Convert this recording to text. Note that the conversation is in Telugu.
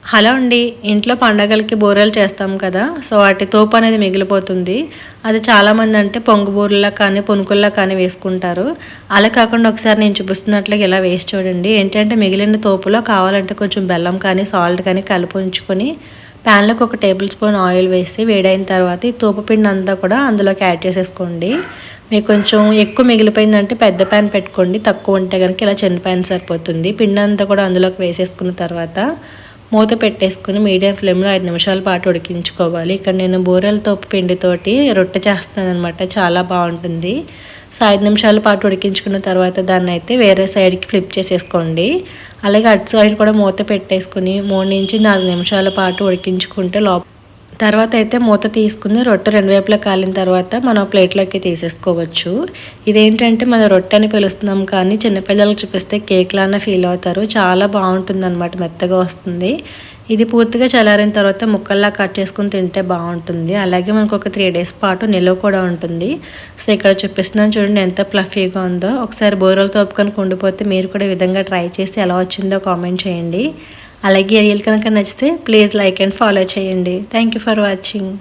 హలో అండి. ఇంట్లో పండగలకి బూరెలు చేస్తాం కదా! సో, వాటి తోపు అనేది మిగిలిపోతుంది. అది చాలామంది అంటే పొంగు బూరెల్లా కానీ, పునుకుల్లా కానీ వేసుకుంటారు. అలా కాకుండా ఒకసారి నేను చూపిస్తున్నట్లుగా ఇలా వేసి చూడండి. ఏంటంటే మిగిలిన తోపులో కావాలంటే కొంచెం బెల్లం కానీ, సాల్ట్ కానీ కలిపి ఉంచుకొని ప్యాన్‌లోకి ఒక టేబుల్ స్పూన్ ఆయిల్ వేసి వేడైన తర్వాత ఈ తోపు పిండి అంతా కూడా అందులోకి యాడ్ చేసేసుకోండి. మీకు కొంచెం ఎక్కువ మిగిలిపోయిందంటే పెద్ద ప్యాన్ పెట్టుకోండి. తక్కువ ఉంటే గనుక ఇలా చిన్న ప్యాన్ సరిపోతుంది. పిండి అంతా కూడా అందులోకి వేసేసుకున్న తర్వాత మూత పెట్టేసుకుని మీడియం ఫ్లేమ్లో 5 నిమిషాల పాటు ఉడికించుకోవాలి. ఇక్కడ నేను బూరెల తోపు పిండితోటి రొట్టె చేస్తున్నానమాట. చాలా బాగుంటుంది. సో 5 నిమిషాల పాటు ఉడికించుకున్న తర్వాత దాన్ని అయితే వేరే సైడ్కి ఫ్లిప్ చేసేసుకోండి. అలాగే అటు సైడ్ కూడా మూత పెట్టేసుకుని 3 నుంచి 4 నిమిషాల పాటు ఉడికించుకుంటే తర్వాత అయితే మూత తీసుకుని రొట్టె రెండు వైపులా కాలిన తర్వాత మనం ప్లేట్లోకి తీసేసుకోవచ్చు. ఇదేంటంటే మన రొట్టె అని పిలుస్తున్నాం కానీ చిన్నపిల్లలకు చూపిస్తే కేక్లానే ఫీల్ అవుతారు. చాలా బాగుంటుందన్నమాట, మెత్తగా వస్తుంది. ఇది పూర్తిగా చల్లారిన తర్వాత ముక్కల్లా కట్ చేసుకుని తింటే బాగుంటుంది. అలాగే మనకు ఒక 3 డేస్ పాటు నిల్వ కూడా ఉంటుంది. సో ఇక్కడ చూపిస్తున్నాను చూడండి ఎంత ఫ్లఫీగా ఉందో. ఒకసారి బూరెలు తోపుకొని ఉండిపోతే మీరు కూడా ఈ విధంగా ట్రై చేసి ఎలా వచ్చిందో కామెంట్ చేయండి. అలాగే రీల్ కనుక నచ్చితే ప్లీజ్ లైక్ అండ్ ఫాలో చేయండి. Thank you for watching.